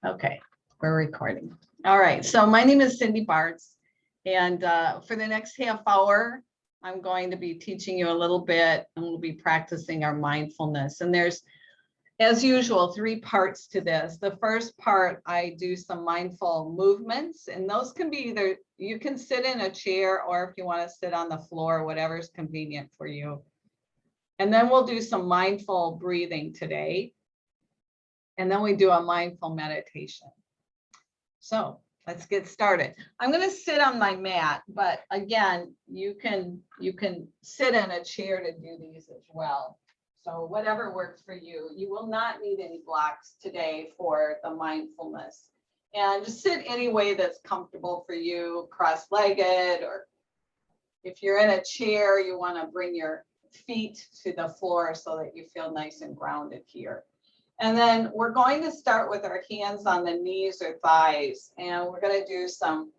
Okay, we're recording. All right, so my name is Cindy Bartz, and for the next half hour, I'm going to be teaching you a little bit, and we'll be practicing our mindfulness. And there's, as usual, 3 parts to this. The first part, I do some mindful movements, and those can be either, you can sit in a chair, or if you want to sit on the floor, whatever is convenient for you. And then we'll do some mindful breathing today. And then we do a mindful meditation. So let's get started. I'm going to sit on my mat, but again, you can sit in a chair to do these as well. So whatever works for you. You will not need any blocks today for the mindfulness. And just sit any way that's comfortable for you, cross-legged, or if you're in a chair, you want to bring your feet to the floor so that you feel nice and grounded here. And then we're going to start with our hands on the knees or thighs, and we're going to do some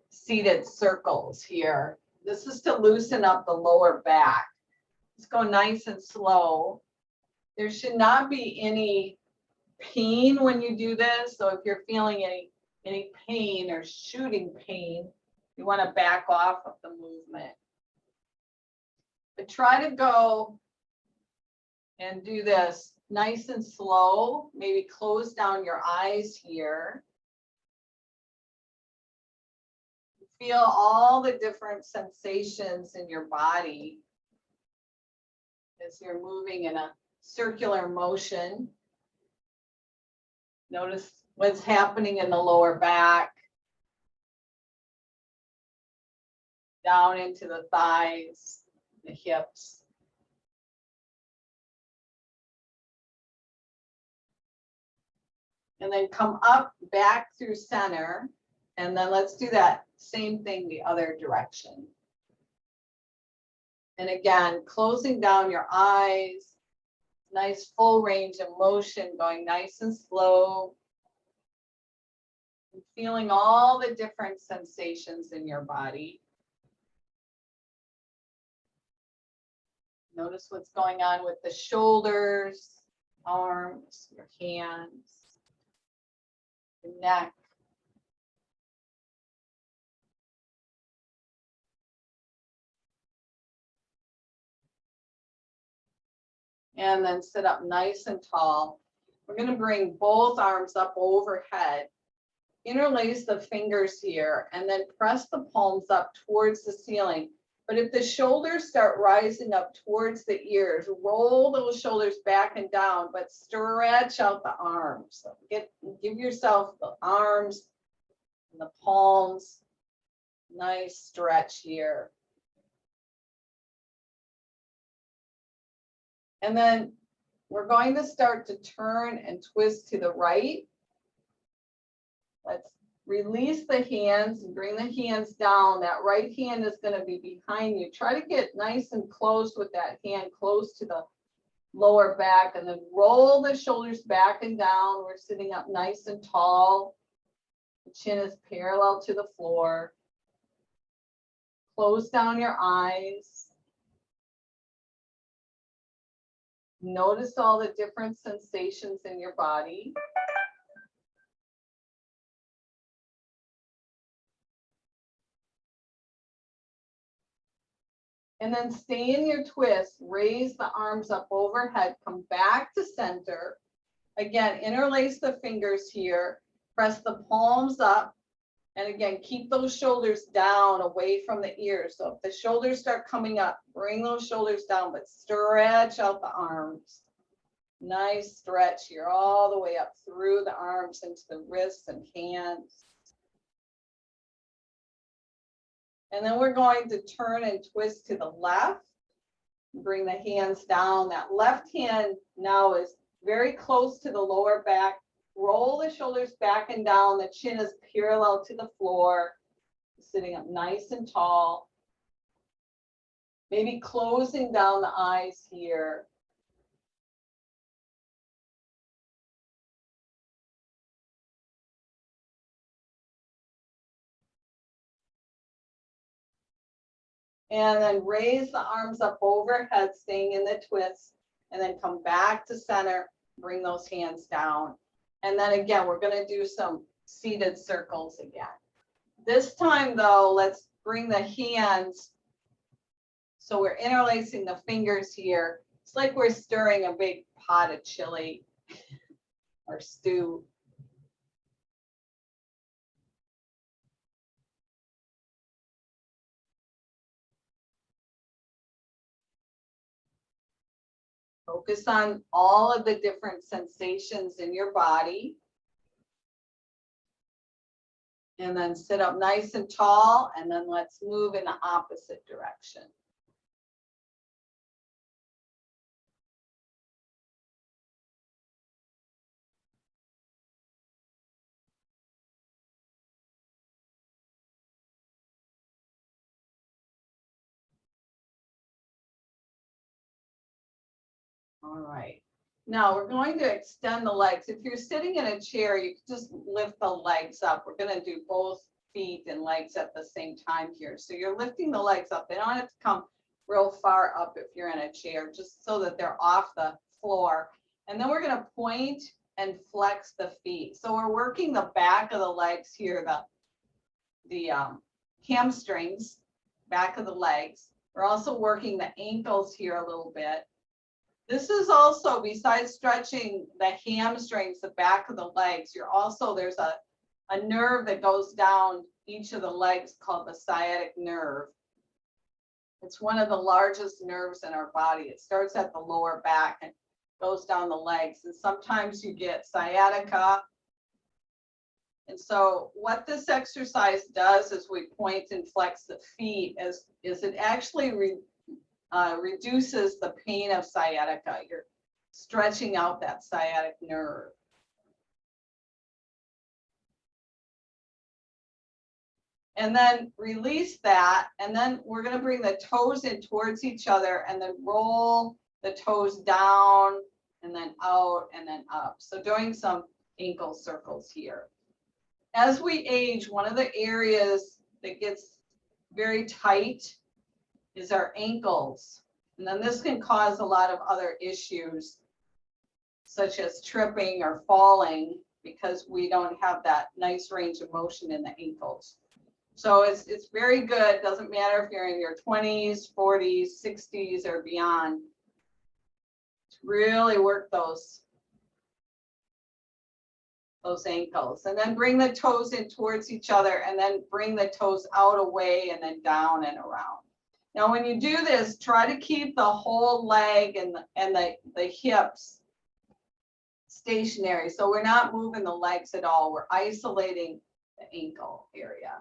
seated circles here. This is to loosen up the lower back. Let's go nice and slow. There should not be any pain when you do this. So if you're feeling any pain or shooting pain, you want to back off of the movement. But try to go and do this nice and slow. Maybe close down your eyes here. Feel all the different sensations in your body as you're moving in a circular motion. Notice what's happening in the lower back, down into the thighs, the hips. And then come up, back through center. And then let's do that same thing the other direction. And again, closing down your eyes, nice full range of motion, going nice and slow. And feeling all the different sensations in your body. Notice what's going on with the shoulders, arms, your hands. Neck. And then sit up nice and tall. We're going to bring both arms up overhead. Interlace the fingers here and then press the palms up towards the ceiling. But if the shoulders start rising up towards the ears, roll those shoulders back and down, but stretch out the arms. So give yourself the arms and the palms. Nice stretch here. And then we're going to start to turn and twist to the right. Let's release the hands and bring the hands down. That right hand is going to be behind you. Try to get nice and close with that hand, close to the lower back, and then roll the shoulders back and down. We're sitting up nice and tall. The chin is parallel to the floor. Close down your eyes. Notice all the different sensations in your body. And then stay in your twist, raise the arms up overhead, come back to center. Again, interlace the fingers here, press the palms up, and again, keep those shoulders down away from the ears. So if the shoulders start coming up, bring those shoulders down, but stretch out the arms. Nice stretch here, all the way up through the arms into the wrists and hands. And then we're going to turn and twist to the left. Bring the hands down. That left hand now is very close to the lower back. Roll the shoulders back and down. The chin is parallel to the floor. Sitting up nice and tall. Maybe closing down the eyes here. And then raise the arms up overhead, staying in the twist, and then come back to center, bring those hands down. And then again, we're going to do some seated circles again. This time though, let's bring the hands. So we're interlacing the fingers here. It's like we're stirring a big pot of chili or stew. Focus on all of the different sensations in your body. And then sit up nice and tall, and then let's move in the opposite direction. All right. Now we're going to extend the legs. If you're sitting in a chair, you can just lift the legs up. We're going to do both feet and legs at the same time here. So you're lifting the legs up. They don't have to come real far up if you're in a chair, just so that they're off the floor. And then we're going to point and flex the feet. So we're working the back of the legs here, the hamstrings, back of the legs. We're also working the ankles here a little bit. This is also, besides stretching the hamstrings, the back of the legs, there's a nerve that goes down each of the legs called the sciatic nerve. It's one of the largest nerves in our body. It starts at the lower back and goes down the legs. And sometimes you get sciatica. And so what this exercise does is we point and flex the feet is it actually reduces the pain of sciatica. You're stretching out that sciatic nerve. And then release that. And then we're going to bring the toes in towards each other and then roll the toes down and then out and then up. So doing some ankle circles here. As we age, one of the areas that gets very tight is our ankles. And then this can cause a lot of other issues, such as tripping or falling, because we don't have that nice range of motion in the ankles. So it's very good. Doesn't matter if you're in your 20s, 40s, 60s, or beyond, to really work those ankles. And then bring the toes in towards each other, and then bring the toes out, away, and then down and around. Now, when you do this, try to keep the whole leg and the hips stationary. So we're not moving the legs at all. We're isolating the ankle area.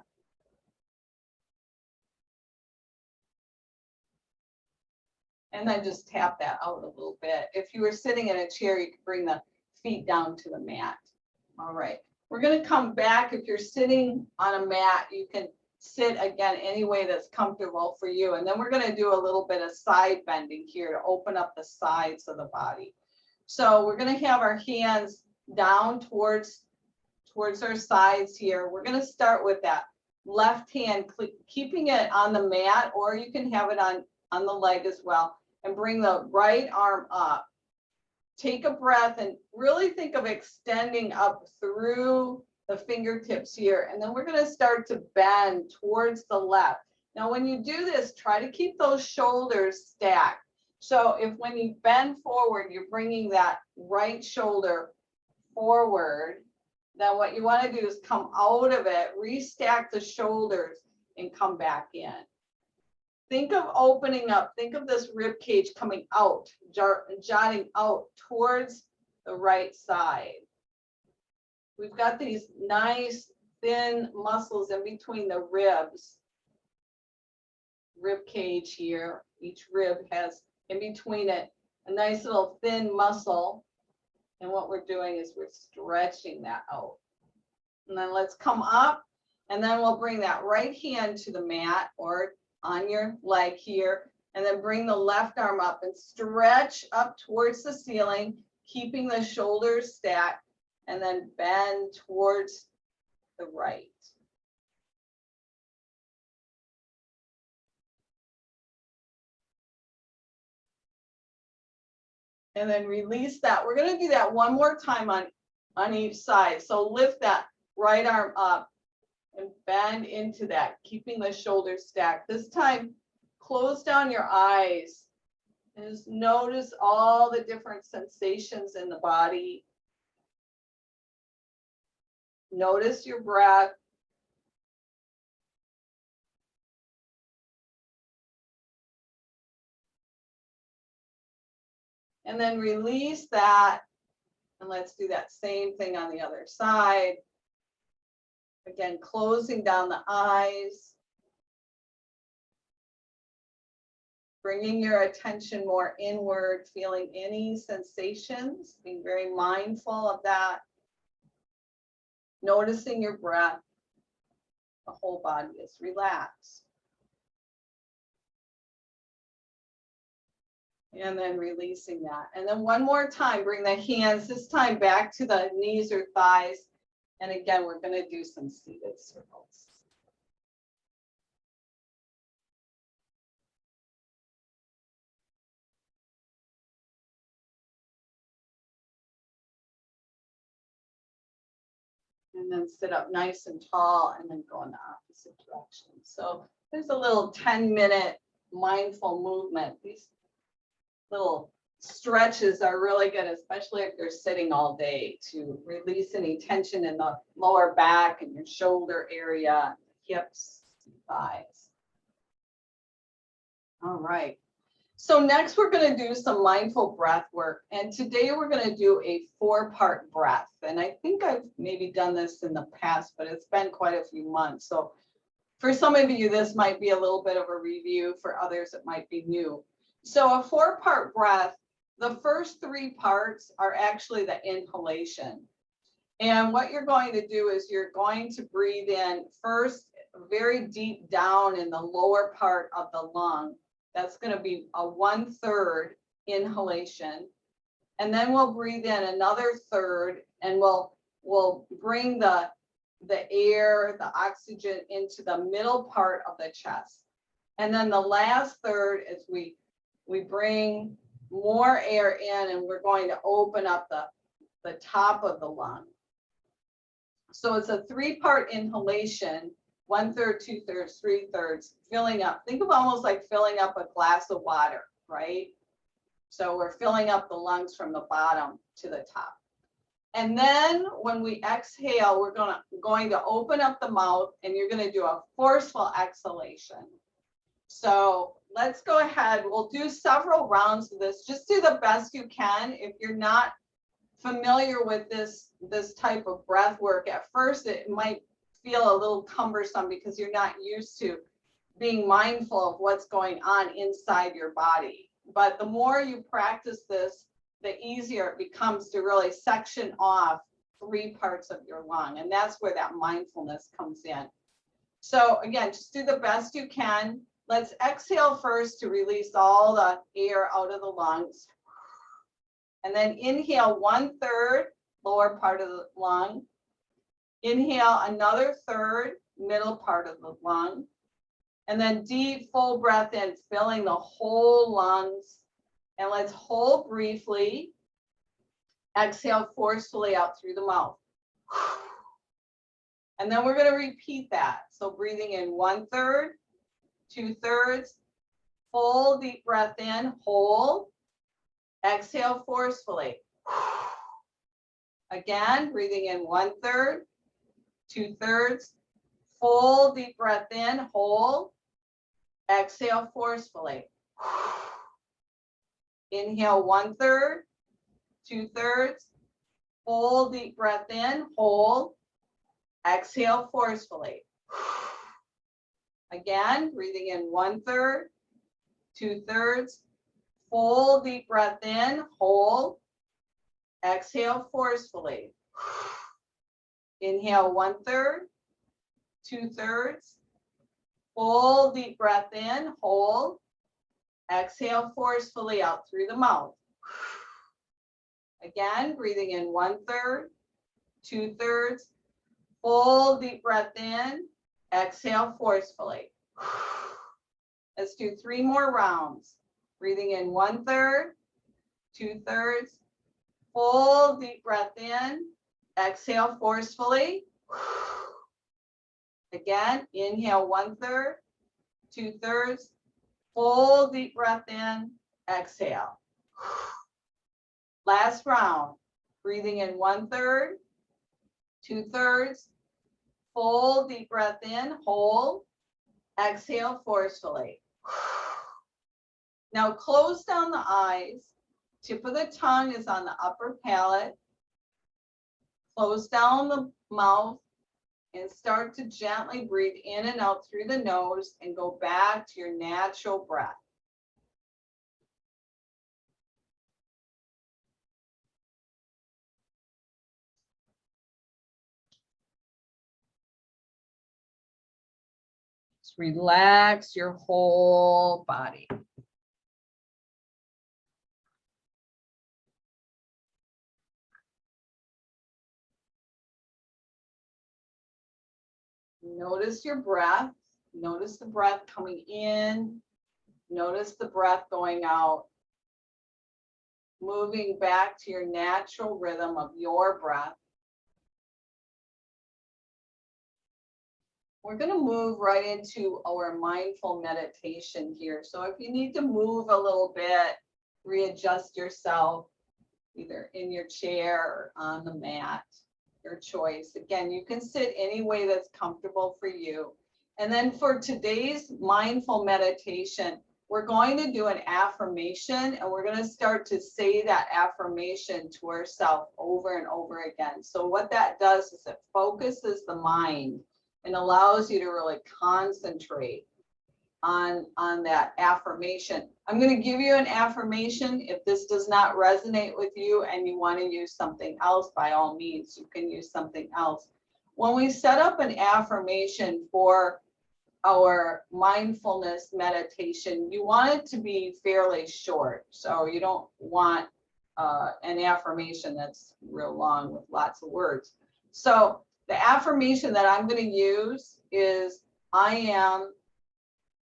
And then just tap that out a little bit. If you were sitting in a chair, you could bring the feet down to the mat. All right. We're going to come back. If you're sitting on a mat, you can sit again any way that's comfortable for you. And then we're going to do a little bit of side bending here to open up the sides of the body. So we're going to have our hands down towards our sides here. We're going to start with that left hand, keeping it on the mat, or you can have it on the leg as well, and bring the right arm up. Take a breath and really think of extending up through the fingertips here. And then we're going to start to bend towards the left. Now, when you do this, try to keep those shoulders stacked. So if when you bend forward, you're bringing that right shoulder forward, then what you want to do is come out of it, restack the shoulders, and come back in. Think of opening up. Think of this rib cage coming out, jutting out towards the right side. We've got these nice thin muscles in between the ribs. Rib cage here. Each rib has in between it a nice little thin muscle. And what we're doing is we're stretching that out. And then let's come up, and then we'll bring that right hand to the mat or on your leg here, and then bring the left arm up and stretch up towards the ceiling, keeping the shoulders stacked, and then bend towards the right. And then release that. We're going to do that one more time on on each side. So lift that right arm up and bend into that, keeping the shoulders stacked. This time, close down your eyes and just notice all the different sensations in the body. Notice your breath. And then release that. And let's do that same thing on the other side. Again, closing down the eyes. Bringing your attention more inward, feeling any sensations, being very mindful of that. Noticing your breath. The whole body is relaxed. And then releasing that. And then one more time, bring the hands, this time back to the knees or thighs. And again, we're going to do some seated circles. And then sit up nice and tall and then go in the opposite direction. So there's a little 10-minute mindful movement. These little stretches are really good, especially if you're sitting all day, to release any tension in the lower back and your shoulder area, hips, thighs. All right. So next we're going to do some mindful breath work. And today we're going to do a 4-part breath. And I think I've maybe done this in the past, but it's been quite a few months. So for some of you, this might be a little bit of a review. For others, it might be new. So a 4-part breath, the first 3 parts are actually the inhalation. And what you're going to do is you're going to breathe in first very deep down in the lower part of the lung. That's going to be a 1/3 inhalation. And then we'll breathe in another 1/3, and we'll bring the air, the oxygen into the middle part of the chest. And then the last 1/3 is we bring more air in, and we're going to open up the top of the lung. So it's a 3-part inhalation, 1/3, 2/3, 3/3, filling up. Think of almost like filling up a glass of water, right? So we're filling up the lungs from the bottom to the top. And then when we exhale, we're going to open up the mouth, and you're going to do a forceful exhalation. So let's go ahead. We'll do several rounds of this. Just do the best you can. If you're not familiar with this type of breath work, at first it might feel a little cumbersome because you're not used to being mindful of what's going on inside your body. But the more you practice this, the easier it becomes to really section off 3 parts of your lung. And that's where that mindfulness comes in. So again, just do the best you can. Let's exhale first to release all the air out of the lungs. And then inhale 1/3, lower part of the lung. Inhale another 1/3, middle part of the lung. And then deep, full breath in, filling the whole lungs. And let's hold briefly. Exhale forcefully out through the mouth. And then we're going to repeat that. So breathing in 1/3, 2/3, full deep breath in, hold. Exhale forcefully. Again, breathing in 1/3, 2/3, full deep breath in, hold. Exhale forcefully. Inhale 1/3, 2/3, full deep breath in, hold. Exhale forcefully. Again, breathing in 1/3, 2/3, full deep breath in, hold. Exhale forcefully. Inhale 1/3, 2/3, full deep breath in, hold. Exhale forcefully out through the mouth. Again, breathing in 1/3, 2/3, full deep breath in, exhale forcefully. Let's do 3 more rounds. Breathing in 1/3, 2/3, full deep breath in, Exhale forcefully. Again, inhale 1/3, 2/3. Full deep breath in, exhale. Last round. Breathing in 1/3, 2/3. Full deep breath in, hold. Exhale forcefully. Now close down the eyes. Tip of the tongue is on the upper palate. Close down the mouth and start to gently breathe in and out through the nose and go back to your natural breath. Just relax your whole body. Notice your breath. Notice the breath coming in. Notice the breath going out. Moving back to your natural rhythm of your breath. We're going to move right into our mindful meditation here. So if you need to move a little bit, readjust yourself, either in your chair or on the mat, your choice. Again, you can sit any way that's comfortable for you. And then for today's mindful meditation, we're going to do an affirmation, and we're going to start to say that affirmation to ourselves over and over again. So what that does is it focuses the mind and allows you to really concentrate on that affirmation. I'm going to give you an affirmation. If this does not resonate with you and you want to use something else, by all means, you can use something else. When we set up an affirmation for our mindfulness meditation, you want it to be fairly short. So you don't want an affirmation that's real long with lots of words. So the affirmation that I'm going to use is, I am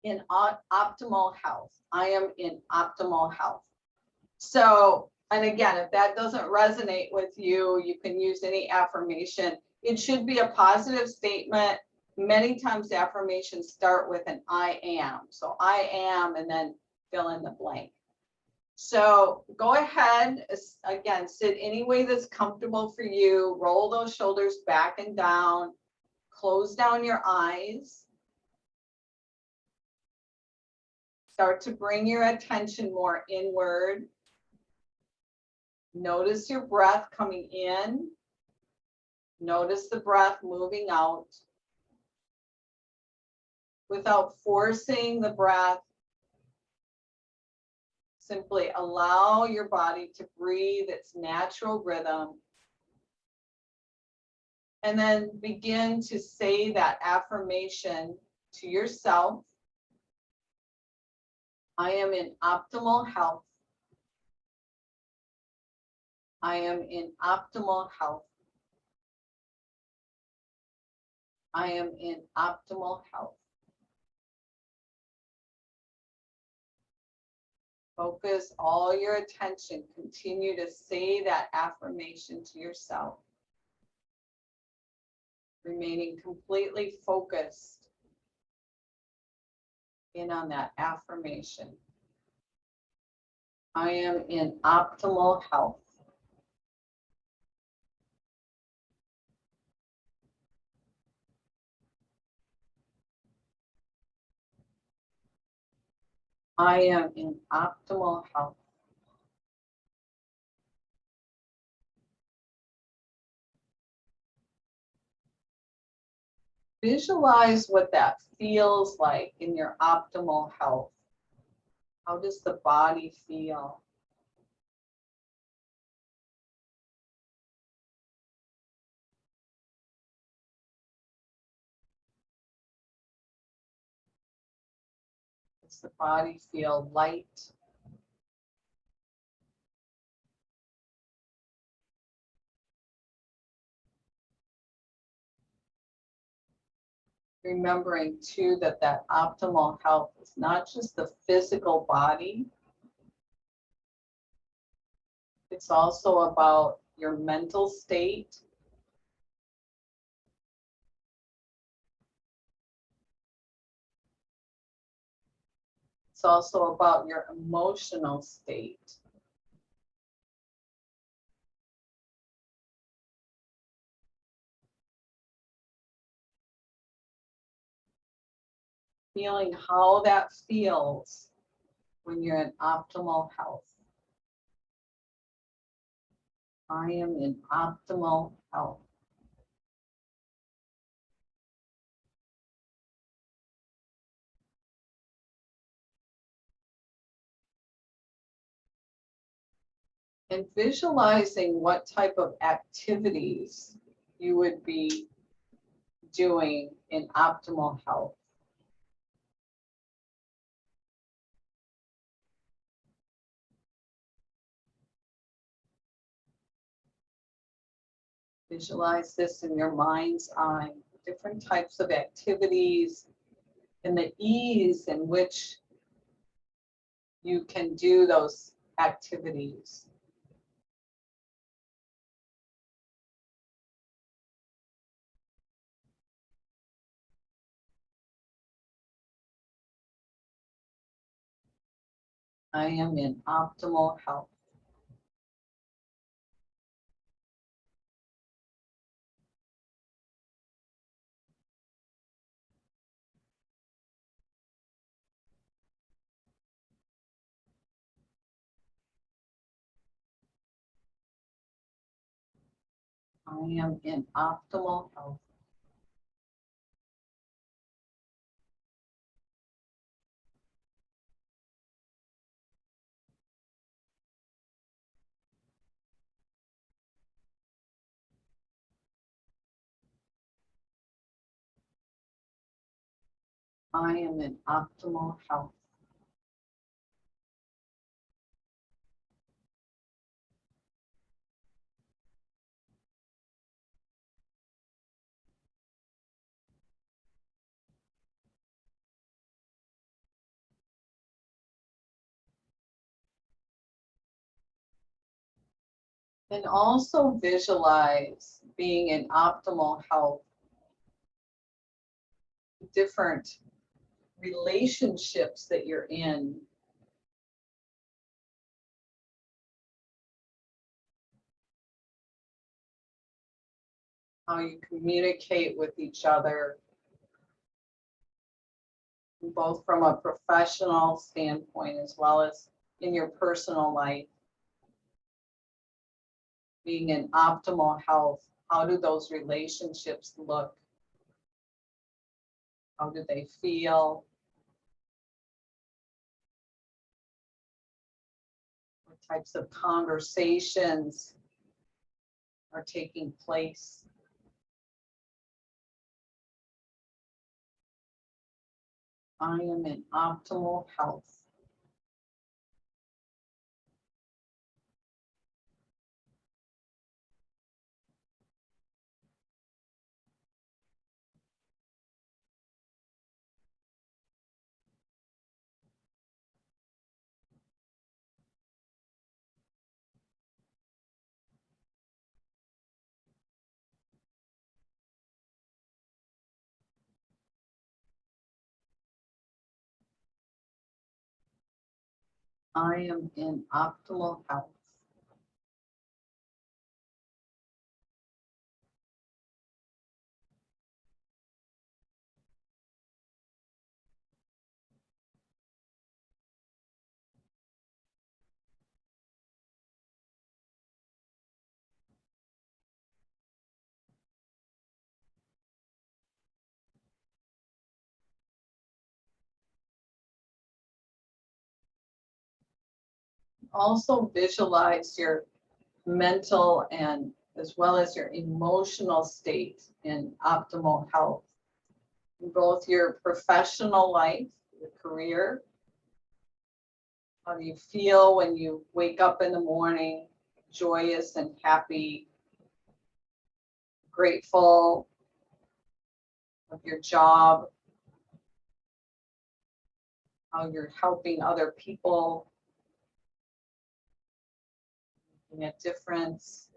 in optimal health. I am in optimal health. So, and again, if that doesn't resonate with you, you can use any affirmation. It should be a positive statement. Many times affirmations start with an I am. So I am, and then fill in the blank. So go ahead, again, sit any way that's comfortable for you. Roll those shoulders back and down. Close down your eyes. Start to bring your attention more inward. Notice your breath coming in. Notice the breath moving out. Without forcing the breath, simply allow your body to breathe its natural rhythm. And then begin to say that affirmation to yourself. I am in optimal health. I am in optimal health. I am in optimal health. Focus all your attention. Continue to say that affirmation to yourself. Remaining completely focused in on that affirmation. I am in optimal health. I am in optimal health. Visualize what that feels like in your optimal health. How does the body feel? Does the body feel light? Remembering too that that optimal health is not just the physical body. It's also about your mental state It's also about your emotional state. Feeling how that feels when you're in optimal health. I am in optimal health. And visualizing what type of activities you would be doing in optimal health. Visualize this in your mind's eye, different types of activities and the ease in which you can do those activities. I am in optimal health. I am in optimal health. I am in optimal health. And also visualize being in optimal health, different relationships that you're in. How you communicate with each other, both from a professional standpoint as well as in your personal life. Being in optimal health, how do those relationships look? How do they feel? What types of conversations are taking place? I am in optimal health. I am in optimal health. Also visualize your mental and as well as your emotional state in optimal health. In both your professional life, your career, how do you feel when you wake up in the morning, joyous and happy, grateful of your job, how you're helping other people, making a difference,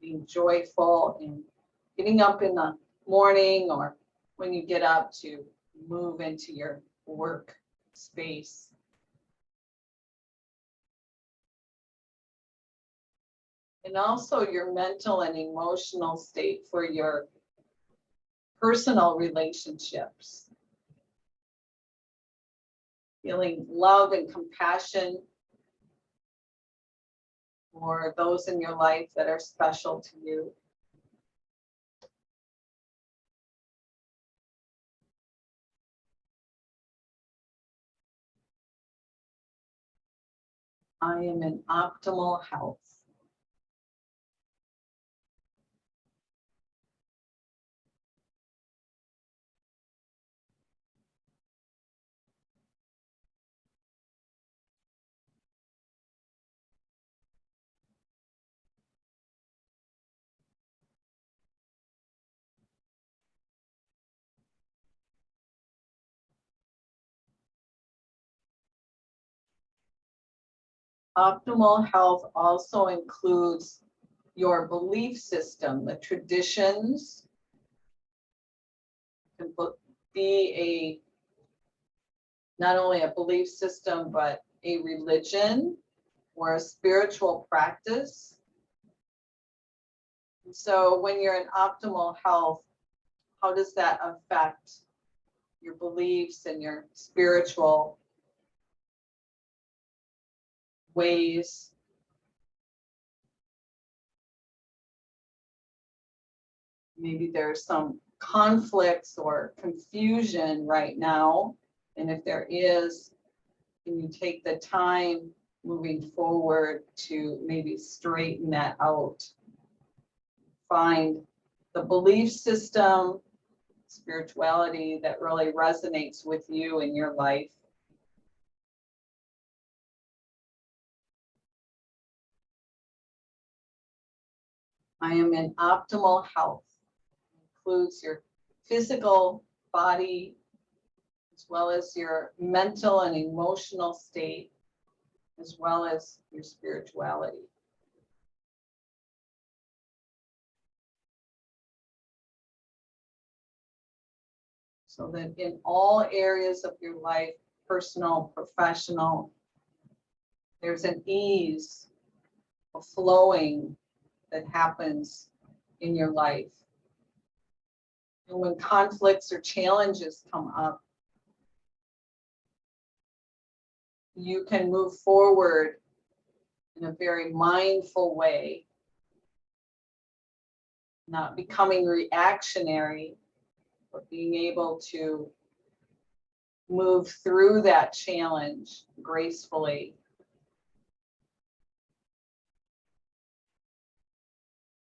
being joyful and getting up in the morning or when you get up to move into your work space. And also your mental and emotional state for your personal relationships. Feeling love and compassion for those in your life that are special to you. I am in optimal health. Optimal health also includes your belief system, the traditions. Can be not only a belief system, but a religion or a spiritual practice. And so when you're in optimal health, how does that affect your beliefs and your spiritual ways? Maybe there's some conflicts or confusion right now. And if there is, can you take the time moving forward to maybe straighten that out? Find the belief system, spirituality that really resonates with you in your life. I am in optimal health. Includes your physical body, as well as your mental and emotional state, as well as your spirituality. So that in all areas of your life, personal, professional, there's an ease, a flowing that happens in your life. And when conflicts or challenges come up, you can move forward in a very mindful way, not becoming reactionary, but being able to move through that challenge gracefully.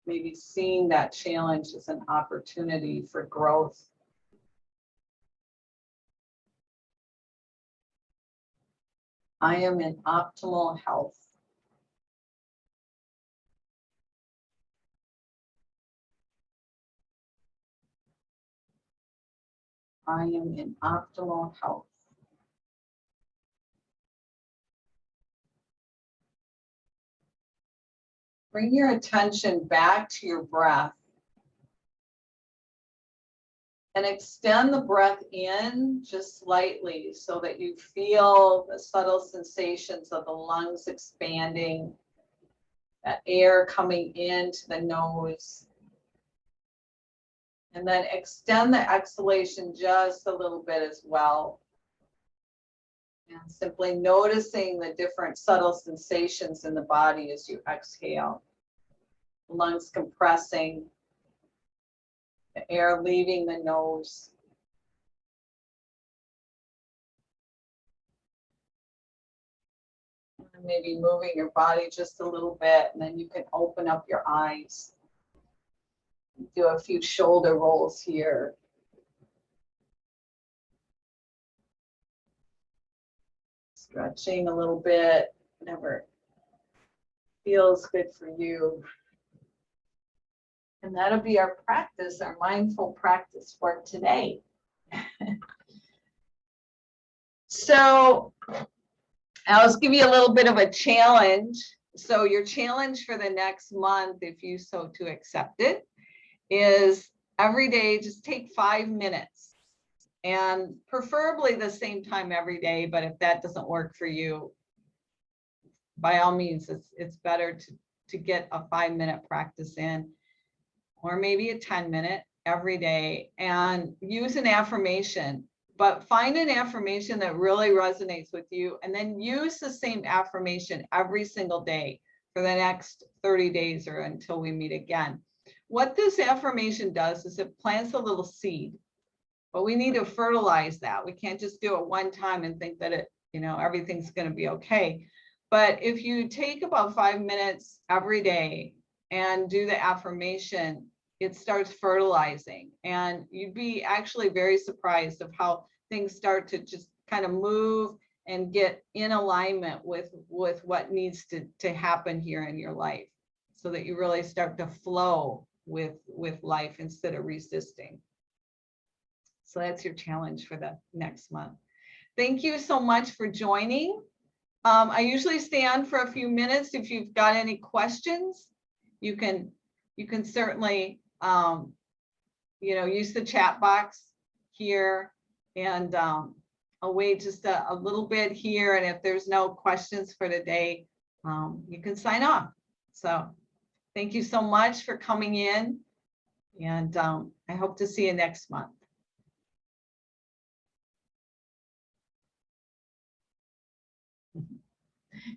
Maybe seeing that challenge as an opportunity for growth. I am in optimal health. I am in optimal health. Bring your attention back to your breath and extend the breath in just slightly so that you feel the subtle sensations of the lungs expanding, that air coming into the nose. And then extend the exhalation just a little bit as well. And simply noticing the different subtle sensations in the body as you exhale. Lungs compressing, the air leaving the nose. And maybe moving your body just a little bit, and then you can open up your eyes. Do a few shoulder rolls here. Stretching a little bit, whatever feels good for you. And that'll be our practice, our mindful practice for today. So I'll give you a little bit of a challenge. So your challenge for the next month, if you so to accept it, is every day just take 5 minutes and preferably the same time every day. But if that doesn't work for you, by all means, it's better to get a 5-minute practice in, or maybe a 10-minute every day, and use an affirmation. But find an affirmation that really resonates with you, and then use the same affirmation every single day for the next 30 days or until we meet again. What this affirmation does is it plants a little seed, but we need to fertilize that. We can't just do it one time and think that everything's going to be okay. But if you take about 5 minutes every day and do the affirmation, it starts fertilizing, and you'd be actually very surprised of how things start to just kind of move and get in alignment with what needs to happen here in your life, so that you really start to flow with life instead of resisting. So that's your challenge for the next month. Thank you so much for joining. I usually stay on for a few minutes. If you've got any questions, you can certainly use the chat box here, and I'll wait just a little bit here. And if there's no questions for today, you can sign off. So thank you so much for coming in, and I hope to see you next month.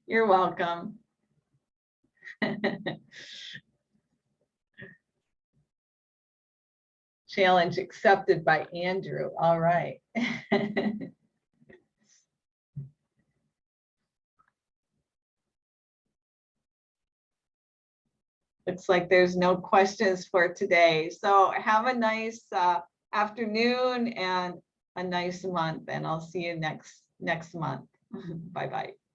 You're welcome. Challenge accepted by Andrew. All right. Looks like there's no questions for today. So have a nice afternoon and a nice month, and I'll see you next month. Bye-bye.